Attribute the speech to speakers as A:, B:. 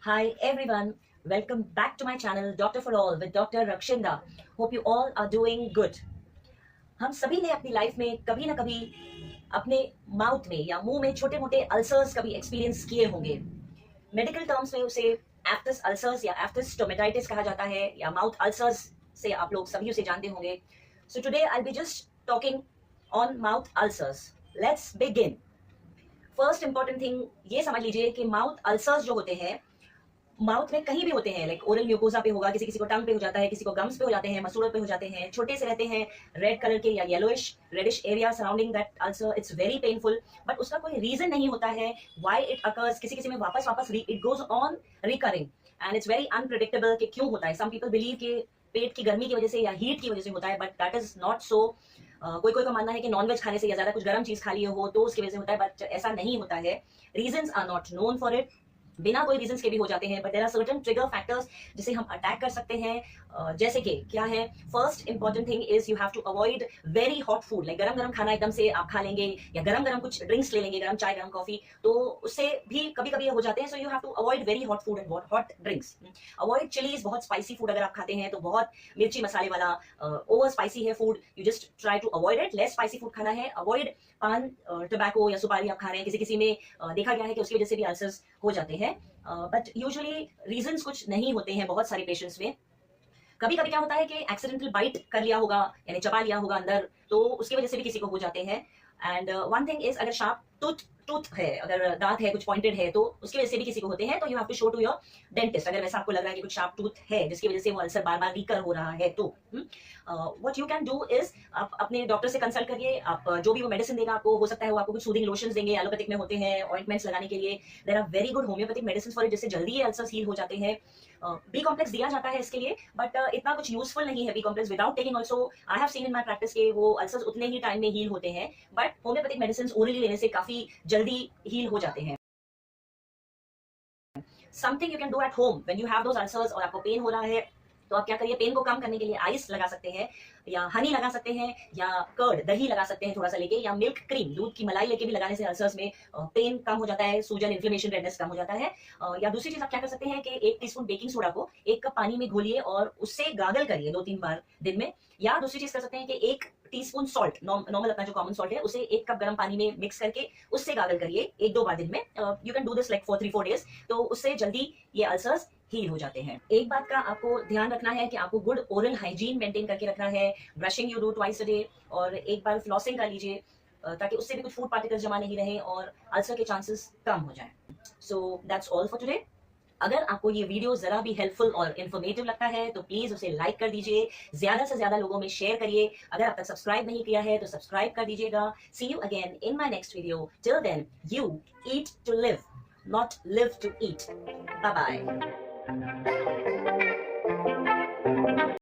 A: Hi everyone, welcome back to my channel Doctor for All with Dr. Rakshinda. Hope you all are doing good. हम सभी ने अपनी life में कभी ना कभी अपने माउथ में या मुंह में छोटे मोटे अल्सर्स कभी एक्सपीरियंस किए होंगे. मेडिकल टर्म्स में उसे एफ्टस अल्सर्स या एफ्टस स्टोमेटाइटिस कहा जाता है या माउथ अल्सर्स से आप लोग सभी उसे जानते होंगे. So today I will be just talking on mouth ulcers. Let's begin. First important thing ये समझ लीजिए कि माउथ अल्सर्स जो होते हैं माउथ में कहीं भी होते हैं. लाइक ओरल म्यूकोसा पे होगा, किसी किसी को टंग पे हो जाता है, किसी को गम्स पे हो जाते हैं, मसूड़ों पे हो जाते हैं, छोटे से रहते हैं, रेड कलर के या yellowish reddish area surrounding that ulcer. It's very painful but उसका कोई रीजन नहीं होता है व्हाई इट अकर्स. किसी किसी में वापस वापस it goes on recurring and it's very unpredictable कि क्यों होता है. सम पीपल बिलीव कि पेट की गर्मी की वजह से या हीट की वजह से होता है but that is not so. कोई कोई का मानना है कि नॉनवेज खाने से या ज्यादा कुछ गर्म चीज खा लिए हो तो उसकी वजह से होता है बट ऐसा नहीं होता है. Reasons are not known for it. बिना कोई रीजंस के भी हो जाते हैं but there are certain trigger factors जिसे हम अटैक कर सकते हैं. जैसे कि क्या है, first important thing is you have to avoid very hot food. Like गरम गरम खाना एकदम से आप खा लेंगे या गरम गरम कुछ ड्रिंक्स ले लेंगे, गरम चाय गरम कॉफी, तो उससे भी कभी कभी हो जाते हैं. So you have to avoid very hot food and hot drinks. Avoid chillies. बहुत स्पाइसी फूड अगर आप खाते हैं तो बहुत मिर्ची मसाले वाला ओवर स्पाइसी है food, you just try to avoid it. Less spicy food खाना है. अवॉइड पान, टोबैको या सुपारी आप खा रहे हैं, किसी किसी में देखा गया है कि उसकी वजह से भी अल्सर्स हो जाते हैं. बट यूजुअली रीजंस कुछ नहीं होते हैं बहुत सारे पेशेंट्स में. कभी कभी क्या होता है कि एक्सीडेंटल बाइट कर लिया होगा, यानी चबा लिया होगा अंदर, तो उसकी वजह से भी किसी को हो जाते हैं. एंड वन थिंग इज, अगर शार्प टूथ है, अगर दांत है कुछ पॉइंटेड है तो उसकी वजह से भी किसी को होते हैं. तो you have to show to your dentist अगर वैसा आपको लग रहा है कि कुछ शार्प टूथ है जिसकी वजह से वो अल्सर बार बार रिकर हो रहा है. तो what you can do is, आप अपने डॉक्टर से कंसल्ट करिए. आप जो भी वो मेडिसिन देगा आपको, हो सकता है वो आपको कुछ सूदिंग लोशंस देंगे, एलोपैथिक में होते हैं ऑइंटमेंट्स लगाने के लिए. There are very good homeopathic medicine for it जिससे जल्दी ये अल्सर्स हील हो जाते हैं. बी कॉम्प्लेक्स दिया जाता है इसके लिए बट इतना कुछ यूजफुल नहीं है B complex without taking. Also I have seen in my practice के वो अल्सर्स उतने ही टाइम में हील होते हैं बट होम्योपैथिक मेडिसिन ओरली लेने से काफी जल्दी हील हो जाते हैं. Something you can do at home when you have those ulcers और आपको पेन हो रहा है तो आप क्या करिए, पेन को कम करने के लिए आइस लगा सकते हैं या हनी लगा सकते हैं या कर्ड दही लगा सकते हैं थोड़ा सा लेके, या मिल्क क्रीम दूध की मलाई लेके भी लगाने से अल्सर्स में पेन कम हो जाता है, सूजन इन्फ्लेमेशन रेडनेस कम हो जाता है. या दूसरी चीज आप क्या कर सकते हैं कि 1 टीस्पून बेकिंग सोडा को 1 कप पानी में घोलिए और उससे गागल करिए 2-3 बार दिन में. या दूसरी चीज कर सकते हैं कि 1 टीस्पून सॉल्ट, नॉर्मल अपना जो कॉमन सॉल्ट है, उसे 1 कप गर्म पानी में मिक्स करके उससे गागल करिए 1-2 बार दिन में. You can do this like for 3-4 days. तो उससे जल्दी ये अल्सर्स हील हो जाते हैं. एक बात का आपको ध्यान रखना है कि आपको गुड ओरल हाइजीन मेंटेन करके रखना है. Brushing you do twice a day और एक बार फ्लॉसिंग कर लीजिए ताकि उससे भी कुछ फूड पार्टिकल्स जमा नहीं रहे और अल्सर के चांसेस कम हो जाएं. So that's all for today. अगर आपको ये वीडियो जरा भी हेल्पफुल और इन्फॉर्मेटिव लगता है तो प्लीज उसे लाइक कर दीजिए, ज्यादा से ज्यादा लोगों में शेयर करिए. अगर आप तक सब्सक्राइब नहीं किया है तो सब्सक्राइब कर दीजिएगा. See you again in my next video. Till then, you eat to live, not live to eat. Bye bye.